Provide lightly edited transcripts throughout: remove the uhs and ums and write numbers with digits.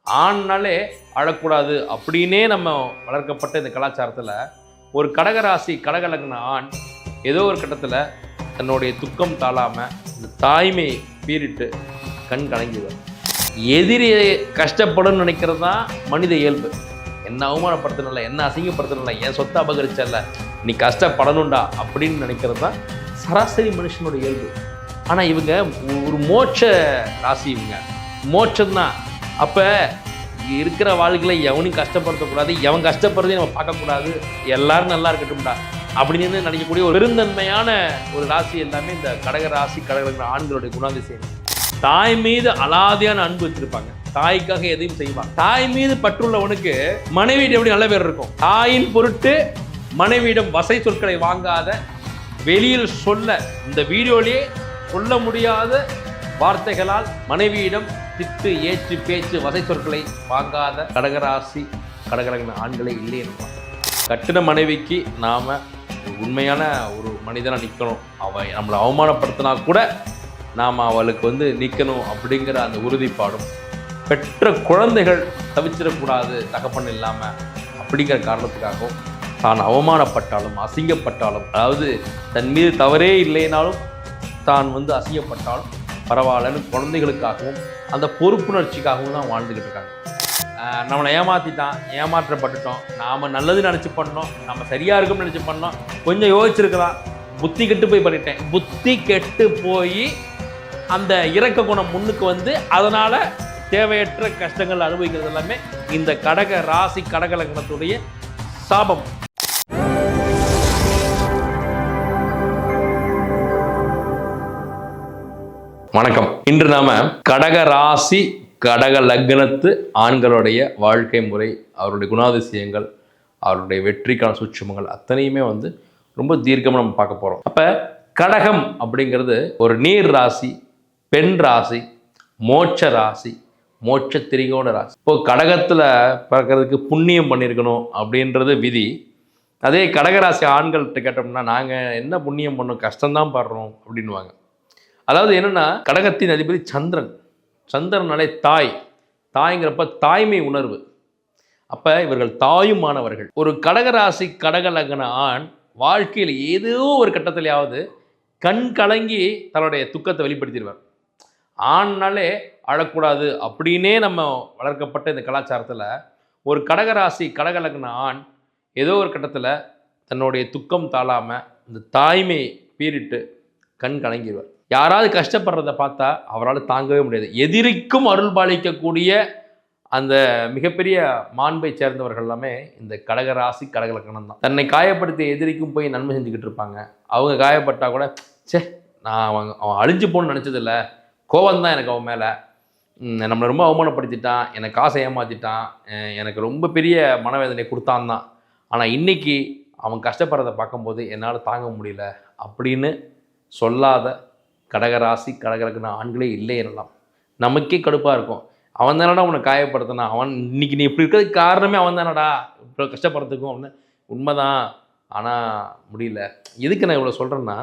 ஆண்னாலே அழக்கூடாது அப்படின்னே நம்ம வளர்க்கப்பட்ட இந்த கலாச்சாரத்தில் ஒரு கடகராசி கடகலக்ன ஆண் ஏதோ ஒரு கட்டத்தில் தன்னுடைய துக்கம் தாழாமல் இந்த தாய்மை பீறிட்டு கண் கலங்கிடுவார். எதிரியை கஷ்டப்படும் நினைக்கிறது தான் மனித இயல்பு. என்ன அவமானப்படுத்தணும்ல, என்ன அசிங்கப்படுத்தணும்ல, என் சொத்தை அபகரிச்சல, நீ கஷ்டப்படணும்டா அப்படின்னு நினைக்கிறது தான் சராசரி மனுஷனோட இயல்பு. ஆனால் இவங்க ஒரு மோட்ச ராசி, இவங்க மோட்சம்தான். அப்போ இருக்கிற வாழ்க்கையில் எவனையும் கஷ்டப்படுத்தக்கூடாது, எவன் கஷ்டப்படுறதையும் நம்ம பார்க்கக்கூடாது, எல்லாரும் நல்லா இருக்கட்டும்டா அப்படின்னு நினைக்கக்கூடிய ஒரு பெருந்தன்மையான ஒரு ராசி எல்லாமே இந்த கடக ராசி கடக ஆண்களுடைய குணாதிசயம். தாய் மீது அலாதியான அன்பு வச்சிருப்பாங்க, தாய்க்காக எதையும் செய்வாங்க. தாய் மீது பற்றுள்ளவனுக்கு மனைவியிடம் எப்படி நல்ல பேர் இருக்கும். தாயின் பொருட்டு மனைவியிடம் வசை சொற்களை வாங்காத, வெளியில் சொல்ல இந்த வீடியோலேயே சொல்ல முடியாத வார்த்தைகளால் மனைவியிடம் திட்டு ஏற்று பேச்சு வசை சொற்களை வாங்காத கடகராசி கடகலக்ன ஆண்களே இல்லை என்பாங்க. கட்டின மனைவிக்கு நாம் உண்மையான ஒரு மனிதனாக நிற்கணும். அவள் நம்மளை அவமானப்படுத்தினா கூட நாம் அவளுக்கு நிற்கணும் அப்படிங்கிற அந்த உறுதிப்பாடும், பெற்ற குழந்தைகள் தவிச்சிடக்கூடாது தகப்பன் இல்லாமல் அப்படிங்கிற காரணத்துக்காகவும், தான் அவமானப்பட்டாலும் அசிங்கப்பட்டாலும், அதாவது தன் மீது தவறே இல்லைனாலும் தான் அசிங்கப்பட்டாலும் பரவாயில்லன்னு குழந்தைகளுக்காகவும் அந்த பொறுப்புணர்ச்சிக்காகவும் தான் வாழ்ந்துக்கிட்டு இருக்காங்க. நம்மளை ஏமாற்றிட்டான், ஏமாற்றப்பட்டுட்டோம், நாம் நல்லது நினச்சி பண்ணோம், நம்ம சரியாக இருக்கும்னு நினச்சி பண்ணோம், கொஞ்சம் யோசிச்சிருக்கலாம், புத்தி கெட்டு போய் பண்ணிட்டேன், புத்தி கெட்டு போய் அந்த இரக்க குணம் முன்னுக்கு அதனால் தேவையற்ற கஷ்டங்கள் அனுபவிக்கிறது எல்லாமே இந்த கடக ராசி கடகலக்னத்துடைய சாபம். வணக்கம். இன்று நாம கடக ராசி கடக லக்னத்து ஆண்களுடைய வாழ்க்கை முறை, அவருடைய குணாதிசயங்கள், அவருடைய வெற்றிக்கான சூட்சுமங்கள் அத்தனையுமே ரொம்ப தீர்க்கமாக நம்ம பார்க்க போகிறோம். அப்போ கடகம் அப்படிங்கிறது ஒரு நீர் ராசி, பெண் ராசி, மோட்ச ராசி, மோட்ச திரிகோண ராசி. இப்போ கடகத்தில் பிறக்கிறதுக்கு புண்ணியம் பண்ணியிருக்கணும் அப்படின்றது விதி. அதே கடகராசி ஆண்கள்கிட்ட கேட்டோம்னா நாங்கள் என்ன புண்ணியம் பண்ணோம், கஷ்டம்தான் படுறோம் அப்படின்வாங்க. அதாவது என்னென்னா, கடகத்தின் அதிபதி சந்திரன். சந்திரனாலே தாய்ங்கிறப்ப தாய்மை உணர்வு. அப்போ இவர்கள் தாயுமானவர்கள். ஒரு கடகராசி கடகலக்ன ஆண் வாழ்க்கையில் ஏதோ ஒரு கட்டத்திலேயாவது கண் கலங்கி தன்னுடைய துக்கத்தை வெளிப்படுத்திடுவார். ஆண்னாலே அழக்கூடாது அப்படின்னே நம்ம வளர்க்கப்பட்ட இந்த கலாச்சாரத்தில் ஒரு கடகராசி கடகலக்ன ஆண் ஏதோ ஒரு கட்டத்தில் தன்னுடைய துக்கம் தாழாமல் இந்த தாய்மை பீறிட்டு கண் கலங்கிடுவார். யாராவது கஷ்டப்படுறத பார்த்தா அவரால் தாங்கவே முடியாது. எதிரிக்கும் அருள் பாலிக்கக்கூடிய அந்த மிகப்பெரிய மாண்பை சேர்ந்தவர்கள் எல்லாமே இந்த கடகராசி கடகலக்னம் தான். தன்னை காயப்படுத்திய எதிரிக்கும் போய் நன்மை செஞ்சுக்கிட்டு இருப்பாங்க. அவங்க காயப்பட்டால் கூட நான் அவன் அழிஞ்சு போகணும்னு நினச்சதில்ல, கோவம்தான் எனக்கு அவன் மேலே, நம்மளை ரொம்ப அவமானப்படுத்திட்டான், எனக்கு காசை ஏமாற்றிட்டான், எனக்கு ரொம்ப பெரிய மனவேதனை கொடுத்தான் தான், ஆனால் இன்றைக்கி அவன் கஷ்டப்படுறத பார்க்கும்போது என்னால் தாங்க முடியல அப்படின்னு சொல்லாத கடகராசி கடகலக்ன ஆண்களே இல்லை எனலாம். நமக்கே கடுப்பாக இருக்கும். அவன் தானடா உன்னை காயப்படுத்தினா, அவன் இன்னைக்கு நீ இப்படி இருக்கிறதுக்கு காரணமே அவன் தானடா இப்போ கஷ்டப்படுறதுக்கும் அப்படின்னு. உண்மைதான், ஆனால் முடியல. எதுக்கு நான் இவ்வளோ சொல்கிறேன்னா,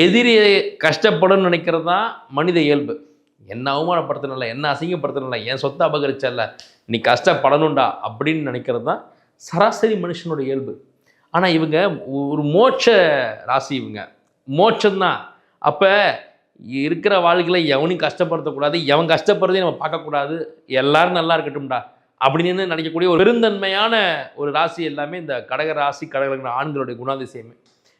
எதிரியை கஷ்டப்படும் நினைக்கிறது தான் மனித இயல்பு. என்ன அவமானப்படுத்தணும்ல, என்ன அசிங்கப்படுத்தணும்ல, என் சொத்தை அபகரிச்சல, நீ கஷ்டப்படணும்டா அப்படின்னு நினைக்கிறது தான் சராசரி மனுஷனோட இயல்பு. ஆனால் இவங்க ஒரு மோட்ச ராசி, இவங்க மோட்சம்தான். அப்போ இருக்கிற வாழ்க்கையில் எவனையும் கஷ்டப்படுத்தக்கூடாது, எவன் கஷ்டப்படுறதையும் நம்ம பார்க்கக்கூடாது, எல்லாரும் நல்லா இருக்கட்டும்டா அப்படின்னு நினைக்கக்கூடிய ஒரு பெருந்தன்மையான ஒரு ராசி எல்லாமே இந்த கடக ராசி கடகலக்ன ஆண்களுடைய குணாதிசயமே.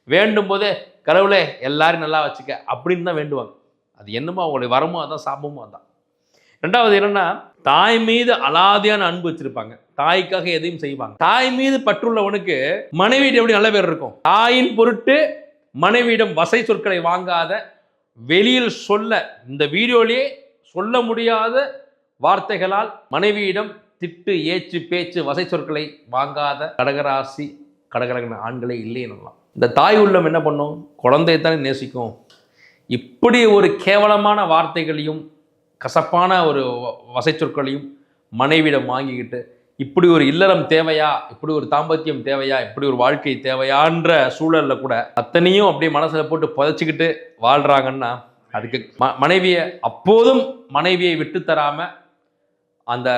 வேண்டும் போதே கடவுளே எல்லாரும் நல்லா வச்சுக்க அப்படின்னு தான் வேண்டுவாங்க. அது என்னமோ அவங்களுடைய வரமோ அதான், சாபமும் அதான். ரெண்டாவது என்னென்னா, தாய் மீது அலாதியான அன்பு வச்சிருப்பாங்க, தாய்க்காக எதையும் செய்வாங்க. தாய் மீது பற்றுள்ளவனுக்கு மனைவியிடம் எப்படி நல்ல பேர் இருக்கும். தாயின் பொருட்டு மனைவியிடம் வசை சொற்களை வாங்காத, வெளியில் சொல்ல இந்த வீடியோலேயே சொல்ல முடியாத வார்த்தைகளால் மனைவியிடம் திட்டு ஏற்று பேச்சு வசை சொற்களை வாங்காத கடகராசி கடகலக்ன ஆண்களே இல்லை எனலாம். இந்த தாய் உள்ளம் என்ன பண்ணும், குழந்தையத்தானே நேசிக்கும். இப்படி ஒரு கேவலமான வார்த்தைகளையும் கசப்பான ஒரு வசை சொற்களையும் மனைவியிடம் வாங்கிக்கிட்டு இப்படி ஒரு இல்லறம் தேவையா, இப்படி ஒரு தாம்பத்தியம் தேவையா, இப்படி ஒரு வாழ்க்கை தேவையான்ற சூழலில் கூட அத்தனையும் அப்படியே மனசில் போட்டு புதைச்சிக்கிட்டு வாழ்கிறாங்கன்னா, அதுக்கு மனைவியை அப்போதும் மனைவியை விட்டு தராமல் அந்த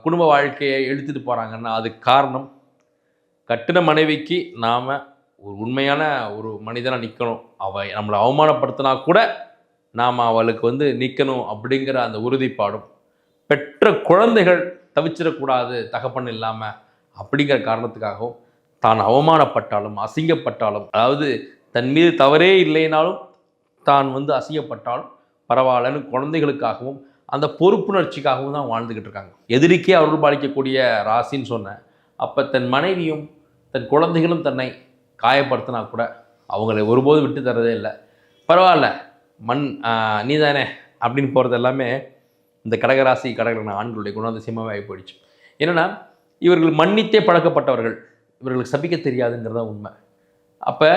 குடும்ப வாழ்க்கையை இழுத்துட்டு போகிறாங்கன்னா அதுக்கு காரணம் கட்டின மனைவிக்கு நாம் ஒரு உண்மையான ஒரு மனிதனாக நிற்கணும், அவள் நம்மளை அவமானப்படுத்தினா கூட நாம் அவளுக்கு வந்து நிற்கணும் அப்படிங்கிற அந்த உறுதிப்பாடும், பெற்ற குழந்தைகள் தவிச்சிடக்கூடாது தகப்பன் இல்லாமல் அப்படிங்கிற காரணத்துக்காகவும் தான் அவமானப்பட்டாலும் அசிங்கப்பட்டாலும், அதாவது தன் மீது தவறே இல்லைனாலும் தான் வந்து அசிங்கப்பட்டாலும் பரவாயில்லன்னு குழந்தைகளுக்காகவும் அந்த பொறுப்புணர்ச்சிக்காகவும் தான் வாழ்ந்துக்கிட்டு இருக்காங்க. எதிரிக்கே அருள் பாலிக்கக்கூடிய ராசின்னு சொன்னேன். அப்போ தன் மனைவியும் தன் குழந்தைகளும் தன்னை காயப்படுத்தினா கூட அவங்களை ஒருபோது விட்டு தரதே இல்லை. பரவாயில்ல நீ தானே அப்படின்னு போகிறது எல்லாமே இந்த கடகராசி கடகரான ஆண்களுடைய குணாதிசயமாகவே ஆகி போயிடுச்சு. என்னென்னா இவர்கள் மன்னித்தே பழக்கப்பட்டவர்கள், இவர்களுக்கு சபிக்க தெரியாதுங்கிறதா உண்மை. அப்போ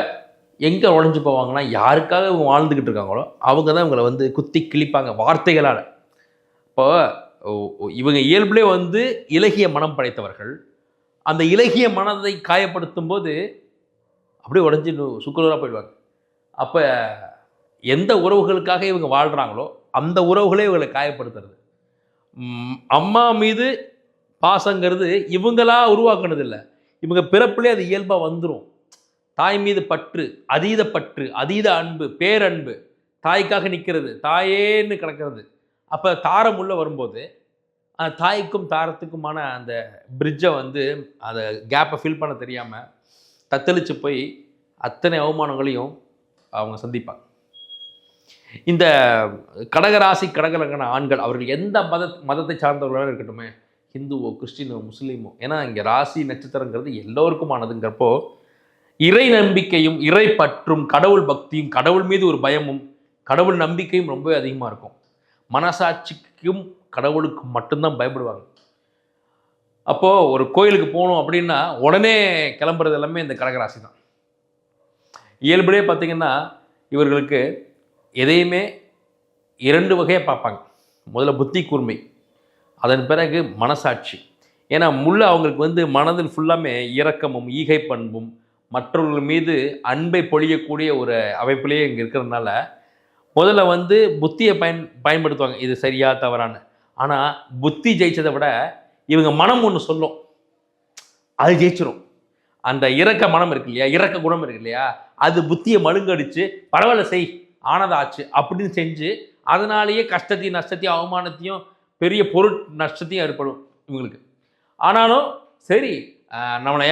எங்கே உழைஞ்சு போவாங்கன்னா யாருக்காக இவங்க வாழ்ந்துக்கிட்டு இருக்காங்களோ அவங்க தான் இவங்களை வந்து குத்தி கிழிப்பாங்க வார்த்தைகளால். இப்போ இவங்க இயல்புலே வந்து இலகிய மனம் படைத்தவர்கள். அந்த இலகிய மனதை காயப்படுத்தும் போது அப்படியே உடஞ்சி சுக்குநூறாக போயிடுவாங்க. அப்போ எந்த உறவுகளுக்காக இவங்க வாழ்கிறாங்களோ அந்த உறவுகளே இவங்களை காயப்படுத்துறது. அம்மா மீது பாசங்கிறது இவங்களா உருவாக்குனது இல்லை, இவங்க பிறப்புலேயே அது இயல்பாக வந்துடும். தாய் மீது பற்று, அதீத அன்பு, பேரன்பு, தாய்க்காக நிற்கிறது, தாயேன்னு கிடக்கிறது. அப்போ தாரம் உள்ள வரும்போது அந்த தாய்க்கும் தாரத்துக்குமான அந்த பிரிட்ஜை வந்து அதை கேப்பை ஃபில் பண்ண தெரியாமல் தத்தளித்து போய் அத்தனை அவமானங்களையும் அவங்க சந்திப்பாங்க. இந்த கடகராசி கடகலக்கண ஆண்கள் அவர்கள் எந்த மதத்தை சார்ந்தவர்களாக இருக்கட்டுமே, ஹிந்துவோ கிறிஸ்டினோ முஸ்லீமோ, ஏன்னா இங்கே ராசி நட்சத்திரங்கிறது எல்லோருக்குமானதுங்கிறப்போ இறை நம்பிக்கையும் இறை பற்றும் கடவுள் பக்தியும் கடவுள் மீது ஒரு பயமும் கடவுள் நம்பிக்கையும் ரொம்பவே அதிகமாக இருக்கும். மனசாட்சிக்கும் கடவுளுக்கு மட்டும்தான் பயப்படுவாங்க. அப்போது ஒரு கோயிலுக்கு போகணும் அப்படின்னா உடனே கிளம்புறது எல்லாமே இந்த கடகராசி தான். இயல்புலேயே பார்த்திங்கன்னா இவர்களுக்கு எதையுமே 2 வகையாக பார்ப்பாங்க. முதல்ல புத்தி கூர்மை, அதன் பிறகு மனசாட்சி. ஏன்னா அவங்களுக்கு வந்து மனதில் ஃபுல்லாமே இரக்கமும் ஈகை பண்பும் மற்றவர்கள் மீது அன்பை பொழியக்கூடிய ஒரு அமைப்பிலேயே இங்கே இருக்கிறதுனால முதல்ல வந்து புத்தியை பயன்படுத்துவாங்க, இது சரியா தவறான்னு. ஆனால் புத்தி ஜெயிச்சதை விட இவங்க மனம் ஒன்று சொல்லும், அது ஜெயிச்சிடும். அந்த இரக்க மனம் இருக்கு இல்லையா, இரக்க குணம் இருக்கு இல்லையா, அது புத்தியை மழுங்கடிச்சு பரவாயில்ல செய் ஆனதாச்சு அப்படின்னு செஞ்சு அதனாலேயே கஷ்டத்தையும் நஷ்டத்தையும் அவமானத்தையும் பெரிய பொருள் நஷ்டத்தையும் ஏற்படும் இவங்களுக்கு. ஆனாலும் சரி, நம்மளை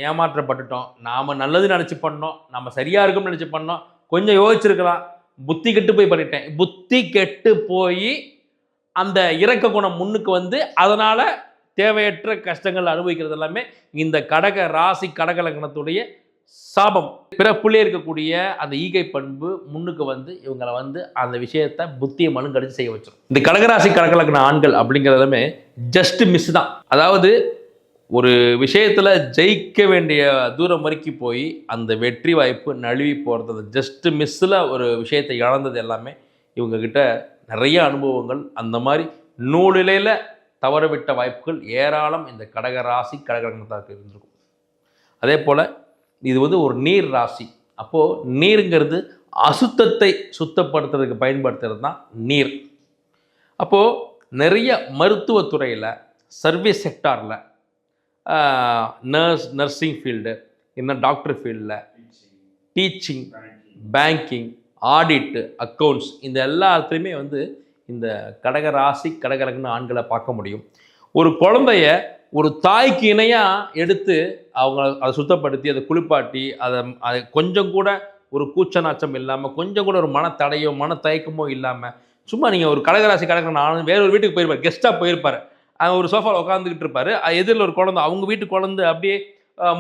ஏமாற்றப்பட்டுட்டோம், நாம் நல்லது நினச்சி பண்ணோம், நம்ம சரியாக இருக்கும்னு நினச்சி பண்ணோம், கொஞ்சம் யோசிச்சிருக்கலாம், புத்தி கெட்டு போய் பண்ணிட்டேன். புத்தி கெட்டு போய் அந்த இரக்க குணம் முன்னுக்கு வந்து அதனால் தேவையற்ற கஷ்டங்கள் அனுபவிக்கிறது எல்லாமே இந்த கடக ராசி கடக லக்னத்துடைய சாபம். பிறப்புள்ளே இருக்கக்கூடிய அந்த ஈகை பண்பு முன்னுக்கு வந்து இவங்களை வந்து அந்த விஷயத்தை புத்தியை மழுங்கடிச்சு செய்ய வச்சிடும். இந்த கடகராசி கடக லக்ன ஆண்கள் அப்படிங்கிறதுமே ஜஸ்ட் மிஸ் தான். அதாவது ஒரு விஷயத்தில் ஜெயிக்க வேண்டிய தூரம் வரைக்கும் போய் அந்த வெற்றி வாய்ப்பு நழுவி போகிறது, ஜஸ்ட் மிஸ்ஸில் ஒரு விஷயத்தை இழந்தது எல்லாமே இவங்கக்கிட்ட நிறைய அனுபவங்கள், அந்த மாதிரி நூலிலையில் தவறவிட்ட வாய்ப்புகள் ஏராளம் இந்த கடகராசி கடகலக்னத்தாருக்கு இருந்திருக்கும். அதே போல் இது வந்து ஒரு நீர் ராசி. அப்போது நீருங்கிறது அசுத்தத்தை சுத்தப்படுத்துறதுக்கு பயன்படுத்துறது தான் நீர். அப்போது நிறைய மருத்துவத்துறையில், சர்வீஸ் செக்டாரில், நர்சிங் ஃபீல்டு, இன்னும் டாக்டர் ஃபீல்டில், டீச்சிங், பேங்கிங், ஆடிட்டு, அக்கௌண்ட்ஸ், இந்த எல்லாத்துலேயுமே வந்து இந்த கடகராசி கடகலக்ன ஆண்களை பார்க்க முடியும். ஒரு குழந்தைய ஒரு தாய்க்கு இணையாக எடுத்து அவங்க அதை சுத்தப்படுத்தி அதை குளிப்பாட்டி அதை கொஞ்சம் கூட ஒரு கூச்ச நாச்சம் இல்லாமல், கொஞ்சம் கூட ஒரு மனத்தடையோ மனத்தயக்கமோ இல்லாமல், சும்மா நீங்கள் ஒரு கடகராசி கடகலக்ன ஆண் வேற ஒரு வீட்டுக்கு போயிருப்பார், கெஸ்ட்டாக போயிருப்பார், ஒரு சோஃபாவில் உட்காந்துக்கிட்டு இருப்பார், எதிரில் ஒரு குழந்தை, அவங்க வீட்டு குழந்தை அப்படியே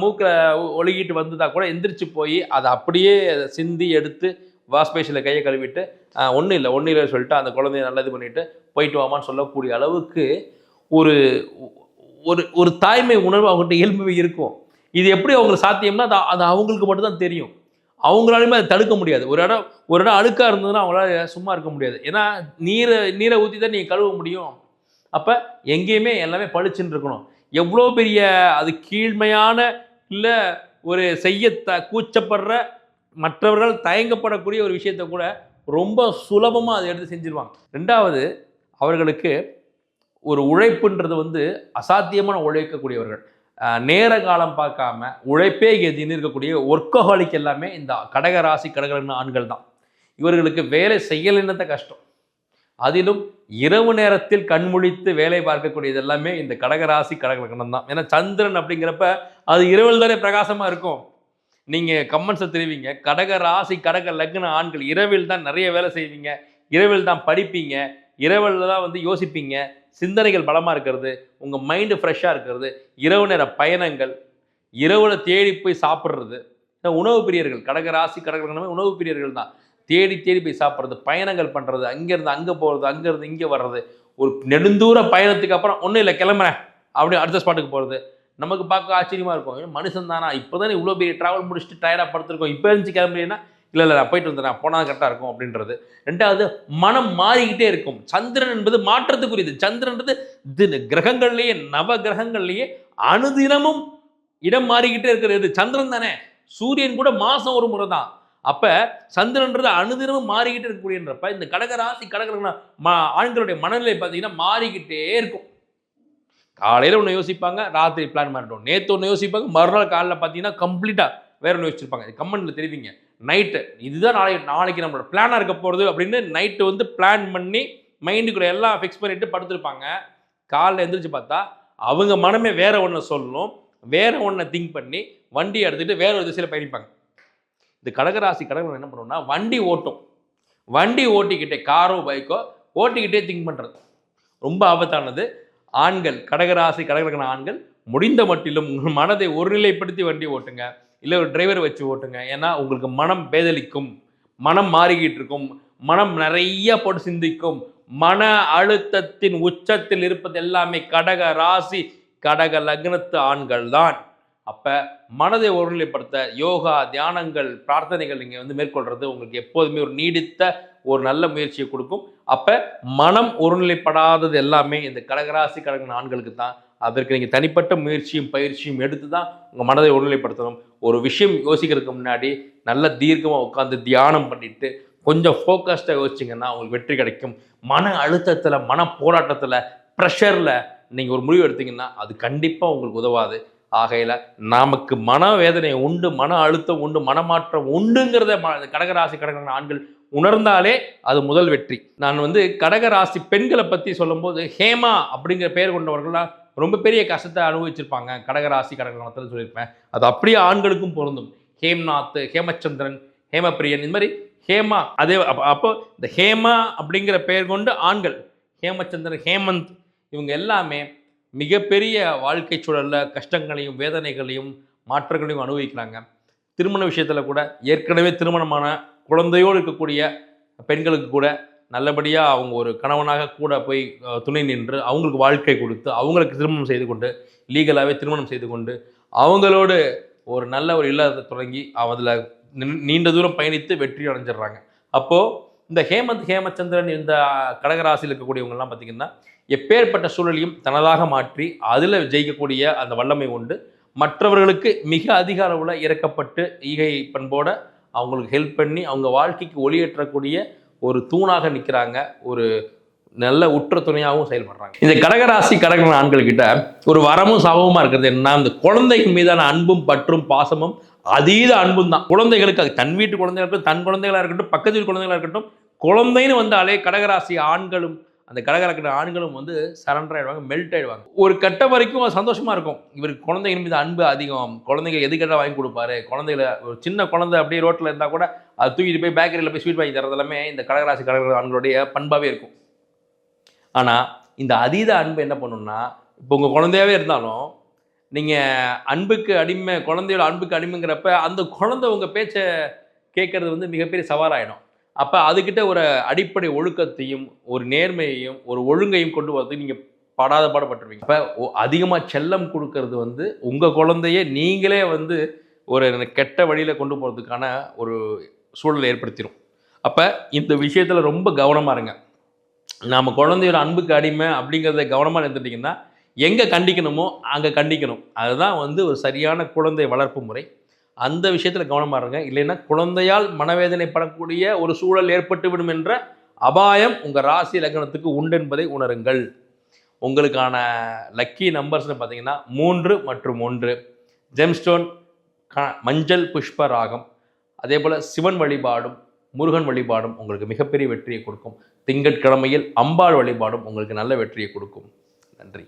மூக்கில் ஒழுகிட்டு வந்ததா கூட எந்திரிச்சு போய் அதை அப்படியே சிந்தி எடுத்து வாஷ்பேஷனில் கையை கழுவிட்டு ஒன்றும் இல்லை சொல்லிட்டு அந்த குழந்தைய நல்லது பண்ணிவிட்டு போயிட்டு வாமான்னு சொல்லக்கூடிய அளவுக்கு ஒரு ஒரு ஒரு தாய்மை உணர்வு அவங்ககிட்ட இயல்பு இருக்கும். இது எப்படி அவங்களுக்கு சாத்தியம்னா அது அவங்களுக்கு மட்டும்தான் தெரியும். அவங்களாலுமே அதை தடுக்க முடியாது. ஒரு இடம் அழுக்காக இருந்ததுன்னா அவங்களால சும்மா இருக்க முடியாது. ஏன்னா நீரை ஊற்றி தான் நீங்கள் கழுவ முடியும். அப்போ எங்கேயுமே எல்லாமே பளிச்சுன்னு இருக்கணும். எவ்வளோ பெரிய அது கீழ்மையான இல்லை ஒரு செய்ய கூச்சப்படுற மற்றவர்கள் தயங்கப்படக்கூடிய ஒரு விஷயத்தை கூட ரொம்ப சுலபமாக அதை எடுத்து செஞ்சிருவாங்க. ரெண்டாவது, அவர்களுக்கு ஒரு உழைப்புன்றது வந்து அசாத்தியமான உழைக்கக்கூடியவர்கள். நேர காலம் பார்க்காம உழைப்பே எதின்னு இருக்கக்கூடிய ஒர்க்கஹாலிக் எல்லாமே இந்த கடக ராசி கடக ஆண்கள் தான். இவர்களுக்கு வேலை செய்யலைன்னு கஷ்டம். அதிலும் இரவு நேரத்தில் கண்முழித்து வேலை பார்க்கக்கூடியது எல்லாமே இந்த கடகராசி கடகலக்கணம் தான். ஏன்னா சந்திரன் அப்படிங்கிறப்ப அது இரவில் தானே பிரகாசமாக இருக்கும். நீங்கள் கமெண்ட்ஸை தெரிவிங்க, கடக ராசி கடக லக்ன ஆண்கள் இரவில் தான் நிறைய வேலை செய்வீங்க, இரவில் தான் படிப்பீங்க, இரவில் தான் வந்து யோசிப்பீங்க, சிந்தனைகள் பலமாக இருக்கிறது, உங்கள் மைண்டு ஃப்ரெஷ்ஷாக இருக்கிறது, இரவு நேர பயணங்கள், இரவில் தேடி போய் சாப்பிட்றது. உணவு பிரியர்கள், கடக ராசி கடக உணவு பிரியர்கள் தான். தேடி தேடி போய் சாப்பிட்றது, பயணங்கள் பண்ணுறது, அங்கேருந்து அங்கே போகிறது, அங்கேருந்து இங்கே வர்றது, ஒரு நெடுந்தூர பயணத்துக்கு அப்புறம் ஒன்றும் இல்லை கிளம்புறேன் அப்படி அடுத்த ஸ்பாட்டுக்கு போகிறது. நமக்கு பார்க்க ஆச்சரியமாக இருக்கும், மனுஷன் தானா, இப்போ தானே இவ்வளோ பெரிய ட்ராவல் முடிச்சுட்டு டயர்டாக படுத்துருக்கோம், இப்போ இருந்துச்சு கிளம்புறீங்கன்னா இல்லை நான் போயிட்டு வந்துடுறேன், போனால் கரெக்டாக இருக்கும் அப்படின்றது. ரெண்டாவது, மனம் மாறிக்கிட்டே இருக்கும். சந்திரன் என்பது மாற்றத்துக்குரியது. சந்திரன்றது கிரகங்கள்லேயே நவ கிரகங்கள்லேயே அனுதினமும் இடம் மாறிக்கிட்டே இருக்கிறது சந்திரன் தானே. சூரியன் கூட மாதம் ஒரு முறை தான். அப்போ சந்திரன்றது அனுதினமும் மாறிக்கிட்டே இருக்கக்கூடியன்றப்ப இந்த கடகராசி கடக ஆண்களுடைய மனநிலை பார்த்தீங்கன்னா மாறிக்கிட்டே இருக்கும். காலையில் ஒன்று யோசிப்பாங்க, ராத்திரி பிளான் பண்ணிட்டோம், நேற்று ஒன்று யோசிப்பாங்க, மறுநாள் காலையில் பார்த்தீங்கன்னா கம்ப்ளீட்டாக வேற ஒன்று யோசிச்சிருப்பாங்க. கமெண்ட்டில் தெரிவிங்க, நைட்டு இதுதான் நாளைக்கு நம்மளோட பிளானாக இருக்க போகிறது அப்படின்னு நைட்டு வந்து பிளான் பண்ணி மைண்டுக்குள்ள எல்லாம் ஃபிக்ஸ் பண்ணிட்டு படுத்துருப்பாங்க. காலையில் எழுந்திரிச்சு பார்த்தா அவங்க மனமே வேற ஒன்று சொல்லணும், வேற ஒன்றை திங்க் பண்ணி வண்டி எடுத்துகிட்டு வேற ஒரு திசையில் பயணிப்பாங்க. இந்த கடகராசி கடகர்கள் என்ன பண்ணுவோம்னா வண்டி ஓட்டும், வண்டி ஓட்டிக்கிட்டே காரோ பைக்கோ ஓட்டிக்கிட்டே திங்க் பண்ணுறது ரொம்ப ஆபத்தானது. ஆண்கள், கடகராசி கடகரான ஆண்கள் முடிந்த மட்டிலும் உங்கள் மனதை ஒருநிலைப்படுத்தி வண்டி ஓட்டுங்க, இல்லை ஒரு டிரைவர் வச்சு ஓட்டுங்க. ஏன்னா உங்களுக்கு மனம் பேதலிக்கும், மனம் மாறிக்கிட்டு இருக்கும், மனம் நிறைய போட்டு சிந்திக்கும். மன அழுத்தத்தின் உச்சத்தில் இருப்பது எல்லாமே கடக ராசி கடக லக்னத்து ஆண்கள் தான். அப்போ மனதை ஒருநிலைப்படுத்த யோகா, தியானங்கள், பிரார்த்தனைகள் நீங்கள் வந்து மேற்கொள்கிறது உங்களுக்கு எப்போதுமே ஒரு நீடித்த ஒரு நல்ல முயற்சியை கொடுக்கும். அப்போ மனம் ஒருநிலைப்படாதது எல்லாமே இந்த கடகராசி கடக ஆண்களுக்கு தான். அதற்கு நீங்கள் தனிப்பட்ட முயற்சியும் பயிற்சியும் எடுத்து தான் உங்கள் மனதை ஒருநிலைப்படுத்தணும். ஒரு விஷயம் யோசிக்கிறதுக்கு முன்னாடி நல்ல தீர்க்கமாக உட்காந்து தியானம் பண்ணிட்டு கொஞ்சம் ஃபோக்கஸ்டாக யோசிச்சிங்கன்னா உங்களுக்கு வெற்றி கிடைக்கும். மன அழுத்தத்தில், மன போராட்டத்தில், ப்ரெஷரில் நீங்கள் ஒரு முடிவு எடுத்தீங்கன்னா அது கண்டிப்பாக உங்களுக்கு உதவாது. ஆகையில் நமக்கு மனவேதனை உண்டு, மன அழுத்தம் உண்டு, மனமாற்றம் உண்டுங்கிறத கடகராசி கடக ஆண்கள் உணர்ந்தாலே அது முதல் வெற்றி. நான் வந்து கடகராசி பெண்களை பற்றி சொல்லும்போது ஹேமா அப்படிங்கிற பெயர் கொண்டவர்கள்லாம் ரொம்ப பெரிய கஷ்டத்தை அனுபவிச்சிருப்பாங்க கடகராசி கடகத்தில் சொல்லியிருப்பேன். அது அப்படியே ஆண்களுக்கும் பொருந்தும். ஹேம்நாத், ஹேமச்சந்திரன், ஹேமப்பிரியன், இந்த மாதிரி ஹேமா. அதே அப்போ இந்த ஹேமா அப்படிங்கிற பெயர் கொண்டு ஆண்கள், ஹேமச்சந்திரன், ஹேமந்த், இவங்க எல்லாமே மிகப்பெரிய வாழ்க்கை சூழலில் கஷ்டங்களையும் வேதனைகளையும் மாற்றங்களையும் அனுபவிக்கிறாங்க. திருமண விஷயத்தில் கூட ஏற்கனவே திருமணமான குழந்தையோடு இருக்கக்கூடிய பெண்களுக்கு கூட நல்லபடியாக அவங்க ஒரு கணவனாக கூட போய் துணை நின்று அவங்களுக்கு வாழ்க்கை கொடுத்து அவங்களுக்கு திருமணம் செய்து கொண்டு லீகலாகவே திருமணம் செய்து கொண்டு அவங்களோடு ஒரு நல்ல ஒரு இல்லத்தை தொடங்கி அதில் நீண்ட தூரம் பயணித்து வெற்றி அடைஞ்சிடுறாங்க. அப்போது இந்த ஹேமந்த், ஹேமச்சந்திரன் இந்த கடகராசியில் இருக்கக்கூடியவங்கெல்லாம் பார்த்திங்கன்னா எப்பேற்பட்ட சூழலையும் தனதாக மாற்றி அதில் ஜெயிக்கக்கூடிய அந்த வல்லமை உண்டு. மற்றவர்களுக்கு மிக அதிக அளவில் இறக்கப்பட்டு ஈகை பண்போட அவங்களுக்கு ஹெல்ப் பண்ணி அவங்க வாழ்க்கைக்கு ஒளியேற்றக்கூடிய ஒரு தூணாக நிற்கிறாங்க, ஒரு நல்ல உற்ற துணையாகவும் செயல்படுறாங்க. இந்த கடகராசி கடக ஆண்கள்கிட்ட ஒரு வரமும் சாபமுமா இருக்கிறது என்னன்னா, இந்த குழந்தைகள் மீதான அன்பும் பற்றும் பாசமும் அதீத அன்பும் தான். குழந்தைகளுக்கு அது தன் வீட்டு குழந்தைகளாக இருக்கட்டும், தன் குழந்தைகளாக இருக்கட்டும், பக்கத்து வீட்டு குழந்தைகளாக இருக்கட்டும், குழந்தைன்னு வந்தாலே கடகராசி ஆண்களும் அந்த கடகராசி ஆண்களும் வந்து சரண்டர் ஆகிடுவாங்க, மெல்ட் ஆகிடுவாங்க. ஒரு கட்ட வரைக்கும் அது சந்தோஷமாக இருக்கும். இவருக்கு குழந்தைகள் மீது அன்பு அதிகம், குழந்தைங்க எது கேட்டால் வாங்கி கொடுப்பாரு, குழந்தைகளை ஒரு சின்ன குழந்தை அப்படியே ரோட்டில் இருந்தால் கூட அது தூக்கிட்டு போய் பேக்கரியில் போய் ஸ்வீட் வாங்கி தரது எல்லாமே இந்த கடகராசி கடக ஆண்களுடைய பண்பாகவே இருக்கும். ஆனால் இந்த அதீத அன்பு என்ன பண்ணுன்னா, இப்போ உங்கள் குழந்தையாகவே இருந்தாலும் நீங்கள் அன்புக்கு அடிமை, குழந்தையோட அன்புக்கு அடிமைங்கிறப்ப அந்த குழந்தை உங்கள் பேச்சை கேட்கறது வந்து மிகப்பெரிய சவாலாகிடும். அப்போ அதுக்கிட்ட ஒரு அடிப்படை ஒழுக்கத்தையும் ஒரு நேர்மையையும் ஒரு ஒழுங்கையும் கொண்டு வரதுக்கு நீங்கள் படாத பாடுபட்டுருவீங்க. அப்போ அதிகமாக செல்லம் கொடுக்கறது வந்து உங்கள் குழந்தைய நீங்களே வந்து ஒரு கெட்ட வழியில் கொண்டு போகிறதுக்கான ஒரு சூழலை ஏற்படுத்திடும். அப்போ இந்த விஷயத்தில் ரொம்ப கவனமாக இருங்க. நாம் குழந்தையோட அன்புக்கு அடிமை அப்படிங்கிறத கவனமாக இருந்துட்டிங்கன்னா எங்கே கண்டிக்கணுமோ அங்கே கண்டிக்கணும். அதுதான் வந்து ஒரு சரியான குழந்தை வளர்ப்பு முறை. அந்த விஷயத்தில் கவனமாக இருங்க. இல்லைன்னா குழந்தையால் மனவேதனைப்படக்கூடிய ஒரு சூழல் ஏற்பட்டுவிடும் என்ற அபாயம் உங்கள் ராசி லக்னத்துக்கு உண்டு என்பதை உணருங்கள். உங்களுக்கான லக்கி நம்பர்ஸ்னு பார்த்தீங்கன்னா 3 மற்றும் 1. ஜெம்ஸ்டோன் மஞ்சள் புஷ்ப ராகம். அதே போல் சிவன் வழிபாடும் முருகன் வழிபாடும் உங்களுக்கு மிகப்பெரிய வெற்றியை கொடுக்கும். திங்கட்கிழமையில் அம்பாள் வழிபாடும் உங்களுக்கு நல்ல வெற்றியை கொடுக்கும். நன்றி.